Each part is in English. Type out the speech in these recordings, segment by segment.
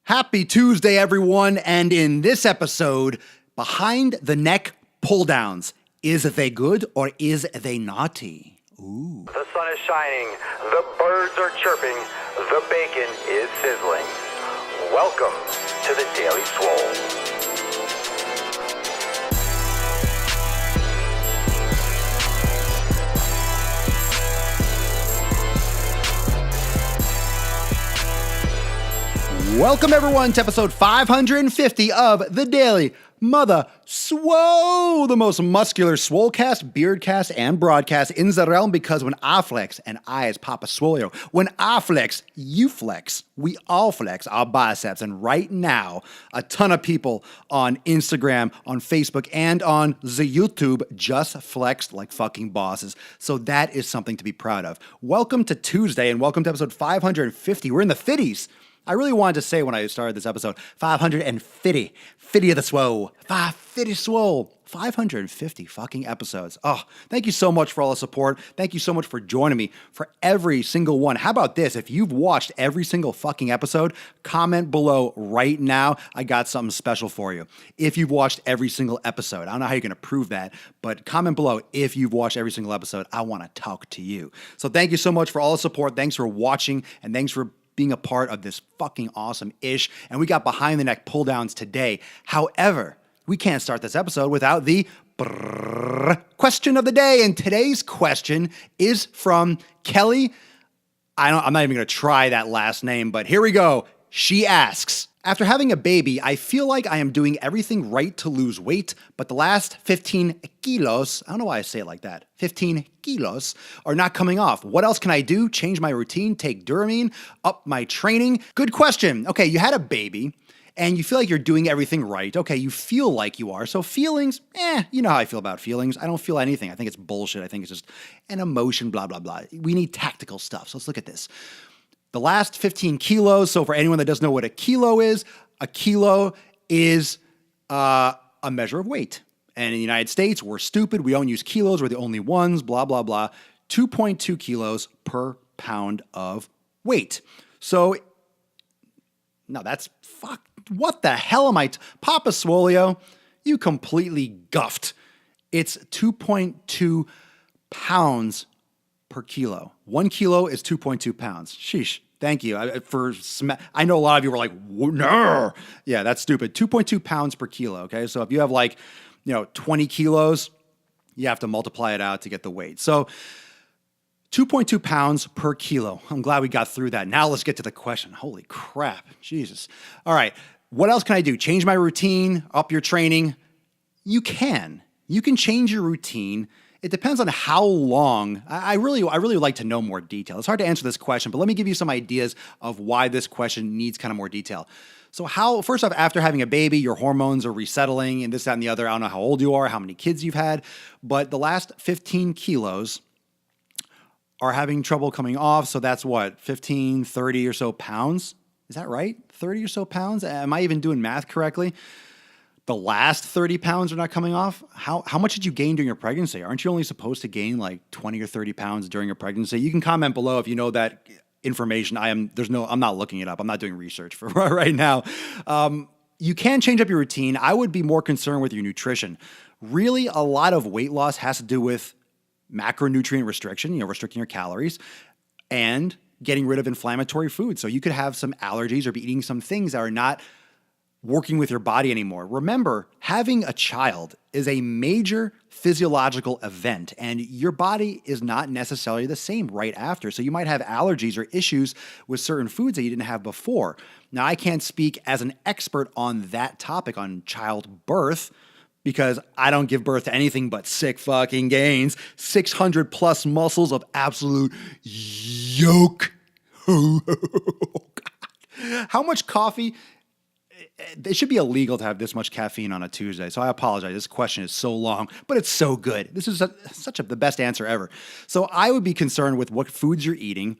Happy Tuesday, everyone, and in this episode, behind the neck pull-downs. Is they good or is they naughty? Ooh. The sun is shining, the birds are chirping, the bacon is sizzling. Welcome to the Daily Swole. Welcome, everyone, to episode 550 of the Daily Mother Swole, the most muscular Swolecast, Beardcast, and broadcast in the realm, because when I flex, and I as Papa Swolio, when I flex, you flex, we all flex our biceps. And right now, a ton of people on Instagram, on Facebook, and on the YouTube just flexed like fucking bosses. So that is something to be proud of. Welcome to Tuesday, and welcome to episode 550. We're in the 50s. I really wanted to say when I started this episode, 550 of the Swole, 550 Swole, 550 fucking episodes. Oh, thank you so much for all the support. Thank you so much for joining me for every single one. How about this? If you've watched every single fucking episode, comment below right now. I got something special for you. If you've watched every single episode, I don't know how you're going to prove that, but comment below if you've watched every single episode. I want to talk to you. So thank you so much for all the support. Thanks for watching, and thanks for being a part of this fucking awesome-ish. And we got behind the neck pull downs today. However, we can't start this episode without the question of the day. And today's question is from Kelly. I'm not even going to try that last name, but here we go. She asks, after having a baby, I feel like I am doing everything right to lose weight, but the last 15 kilos, I don't know why I say it like that, 15 kilos are not coming off. What else can I do? Change my routine, take Duramine, up my training? Good question. Okay, you had a baby and you feel like you're doing everything right. Okay, you feel like you are. So feelings, you know how I feel about feelings. I don't feel anything. I think it's bullshit. I think it's just an emotion, blah, blah, blah. We need tactical stuff. So let's look at this. The last 15 kilos, so for anyone that doesn't know what a kilo is a measure of weight. And in the United States, we're stupid. We don't use kilos. We're the only ones, blah, blah, blah. 2.2 kilos per pound of weight. So, no, that's, fuck, what the hell am I, Papa Swolio, you completely guffed. It's 2.2 pounds per kilo. 1 kilo is 2.2 pounds. Sheesh. Thank you. I know a lot of you were like, no. Yeah, that's stupid. 2.2 pounds per kilo. Okay. So if you have 20 kilos, you have to multiply it out to get the weight. So 2.2 pounds per kilo. I'm glad we got through that. Now let's get to the question. Holy crap. Jesus. All right. What else can I do? Change my routine, up your training? You can. You can change your routine. It depends on how long. I really would like to know more detail. It's hard to answer this question, but let me give you some ideas of why this question needs kind of more detail. So first off, after having a baby, your hormones are resettling and this, that, and the other. I don't know how old you are, how many kids you've had, but the last 15 kilos are having trouble coming off. So that's what, 15, 30 or so pounds? Is that right? 30 or so pounds? Am I even doing math correctly? The last 30 pounds are not coming off. How much did you gain during your pregnancy? Aren't you only supposed to gain like 20 or 30 pounds during your pregnancy? You can comment below if you know that information. I'm not looking it up. I'm not doing research for right now. You can change up your routine. I would be more concerned with your nutrition. Really, a lot of weight loss has to do with macronutrient restriction, restricting your calories, and getting rid of inflammatory foods. So you could have some allergies or be eating some things that are not working with your body anymore. Remember, having a child is a major physiological event, and your body is not necessarily the same right after. So you might have allergies or issues with certain foods that you didn't have before. Now, I can't speak as an expert on that topic, on childbirth, because I don't give birth to anything but sick fucking gains, 600 plus muscles of absolute yolk. Oh, God. How much coffee? It should be illegal to have this much caffeine on a Tuesday, so I apologize. This question is so long, but it's so good. This is the best answer ever. So I would be concerned with what foods you're eating,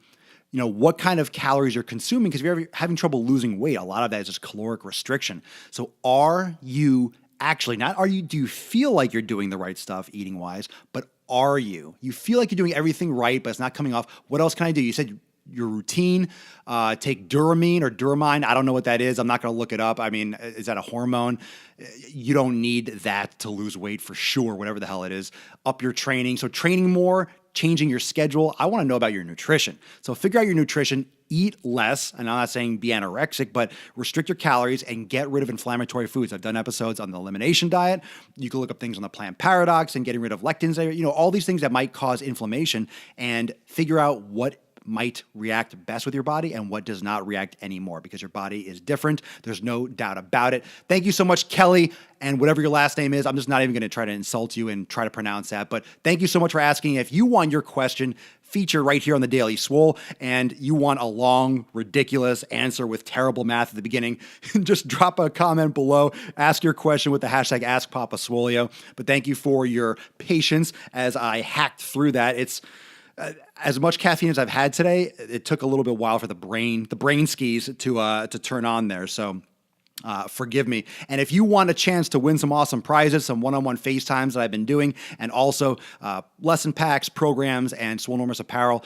what kind of calories you're consuming, because if you're having trouble losing weight, a lot of that is just caloric restriction. So do you feel like you're doing the right stuff eating-wise, but are you? You feel like you're doing everything right, but it's not coming off. What else can I do? You said your routine. Take Duramine or Duramine. I don't know what that is. I'm not going to look it up. I mean, is that a hormone? You don't need that to lose weight for sure, whatever the hell it is. Up your training. So training more, changing your schedule. I want to know about your nutrition. So figure out your nutrition, eat less, and I'm not saying be anorexic, but restrict your calories and get rid of inflammatory foods. I've done episodes on the elimination diet. You can look up things on the plant paradox and getting rid of lectins, all these things that might cause inflammation, and figure out what might react best with your body and what does not react anymore, because your body is different. There's no doubt about it. Thank you so much, Kelly, and whatever your last name is. I'm just not even going to try to insult you and try to pronounce that, but thank you so much for asking. If you want your question featured right here on the Daily Swole and you want a long, ridiculous answer with terrible math at the beginning, just drop a comment below, ask your question with the hashtag AskPapaSwolio. But thank you for your patience as I hacked through that. It's as much caffeine as I've had today, it took a little bit while for the brain skis to turn on there. So forgive me. And if you want a chance to win some awesome prizes, some one-on-one FaceTimes that I've been doing, and also lesson packs, programs, and Swolenormous apparel,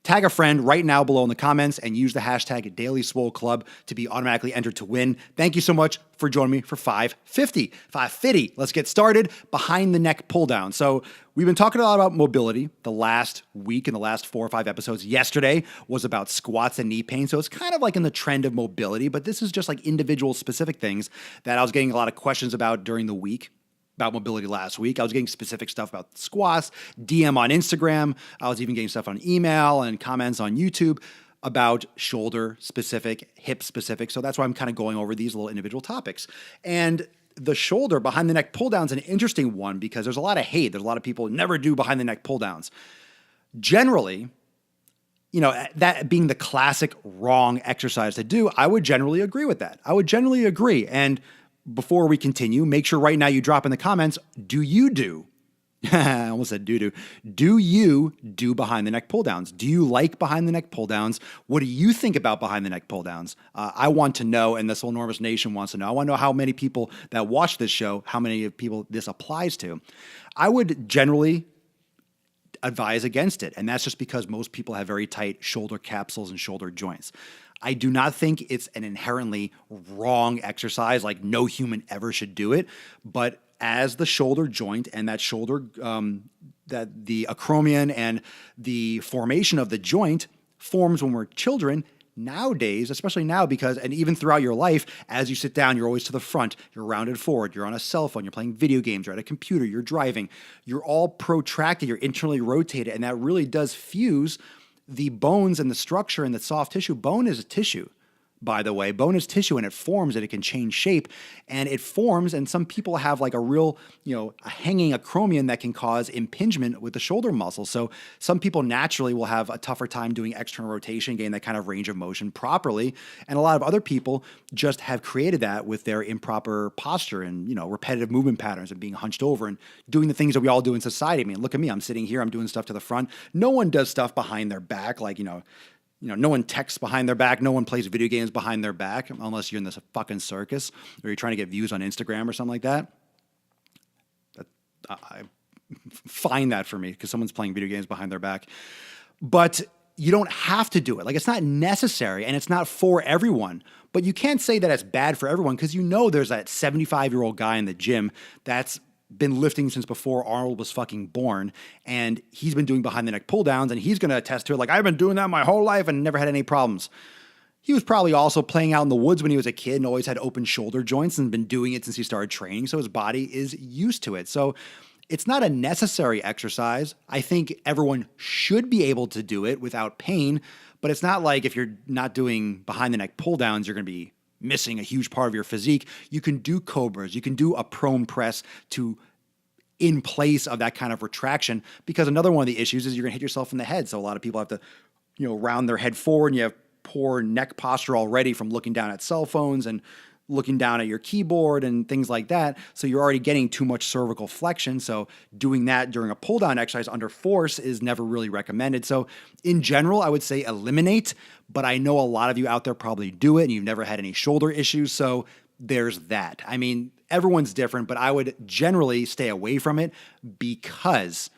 tag a friend right now below in the comments and use the hashtag DailySwoleClub to be automatically entered to win. Thank you so much for joining me for 550. 550. Let's get started. Behind the neck pull down. So we've been talking a lot about mobility the last week in the last 4 or 5 episodes. Yesterday was about squats and knee pain. So it's kind of like in the trend of mobility, but this is just like individual specific things that I was getting a lot of questions about during the week. About mobility last week. I was getting specific stuff about squats, DM on Instagram. I was even getting stuff on email and comments on YouTube about shoulder specific, hip specific. So that's why I'm kind of going over these little individual topics. And the shoulder behind the neck pull down is an interesting one because there's a lot of hate. There's a lot of people who never do behind the neck pull downs. Generally, that being the classic wrong exercise to do, I would generally agree with that. I would generally agree. And before we continue, make sure right now you drop in the comments, do you do? I almost said do-do. Do you do behind the neck pull downs? Do you like behind the neck pull downs? What do you think about behind the neck pull downs? I want to know, and the Swolenormous Nation wants to know. I want to know how many people that watch this show, how many people this applies to. I would generally advise against it, and that's just because most people have very tight shoulder capsules and shoulder joints. I do not think it's an inherently wrong exercise, like no human ever should do it. But as the shoulder joint and that shoulder, that the acromion and the formation of the joint forms when we're children, nowadays, especially now, and even throughout your life, as you sit down, you're always to the front, you're rounded forward, you're on a cell phone, you're playing video games, you're at a computer, you're driving, you're all protracted, you're internally rotated, and that really does fuse the bones and the structure and the soft tissue. Bone is a tissue, by the way. Bone is tissue, and it forms and it can change shape, and it forms, and some people have like a real, a hanging acromion that can cause impingement with the shoulder muscle. So some people naturally will have a tougher time doing external rotation, getting that kind of range of motion properly, and a lot of other people just have created that with their improper posture and, repetitive movement patterns and being hunched over and doing the things that we all do in society. I mean, look at me, I'm sitting here, I'm doing stuff to the front. No one does stuff behind their back, like, no one texts behind their back. No one plays video games behind their back unless you're in this fucking circus or you're trying to get views on Instagram or something like that. I find that for me because someone's playing video games behind their back. But you don't have to do it. Like, it's not necessary and it's not for everyone. But you can't say that it's bad for everyone because there's that 75-year-old guy in the gym that's been lifting since before Arnold was fucking born, and he's been doing behind the neck pull downs, and he's going to attest to it like, I've been doing that my whole life and never had any problems. He was probably also playing out in the woods when he was a kid and always had open shoulder joints and been doing it since he started training, so his body is used to it. So it's not a necessary exercise. I think everyone should be able to do it without pain, but it's not like if you're not doing behind the neck pull downs, you're going to be missing a huge part of your physique. You can do cobras. You can do a prone press in place of that kind of retraction, because another one of the issues is you're going to hit yourself in the head. So a lot of people have to, round their head forward, and you have poor neck posture already from looking down at cell phones and looking down at your keyboard and things like that. So you're already getting too much cervical flexion. So doing that during a pull down exercise under force is never really recommended. So in general, I would say eliminate, but I know a lot of you out there probably do it and you've never had any shoulder issues. So there's that. I mean, everyone's different, but I would generally stay away from it because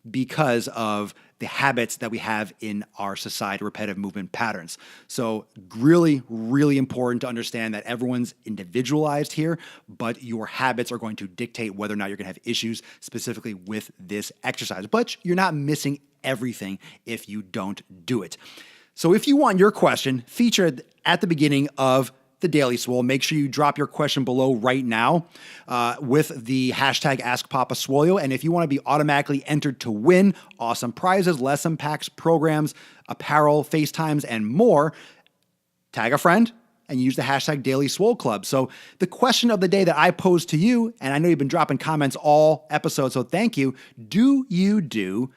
because of the habits that we have in our society, repetitive movement patterns. So really, really important to understand that everyone's individualized here, but your habits are going to dictate whether or not you're going to have issues specifically with this exercise. But you're not missing everything if you don't do it. So if you want your question featured at the beginning of the Daily Swole, make sure you drop your question below right now with the hashtag AskPapaSwolio. And if you want to be automatically entered to win awesome prizes, lesson packs, programs, apparel, FaceTimes, and more, tag a friend and use the hashtag Daily Swole Club. So the question of the day that I posed to you, and I know you've been dropping comments all episode, so thank you. Do you do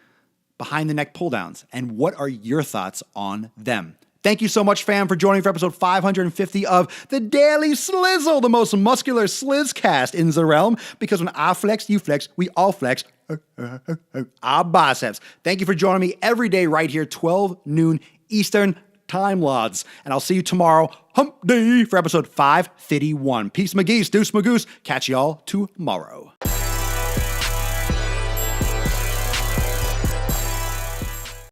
behind the neck pull downs? And what are your thoughts on them? Thank you so much, fam, for joining for episode 550 of the Daily Slizzle, the most muscular slizzcast in the realm. Because when I flex, you flex, we all flex our biceps. Thank you for joining me every day right here, 12 noon Eastern time, lads. And I'll see you tomorrow, hump day, for episode 551. Peace, McGee's, deuce, magoose. Catch y'all tomorrow.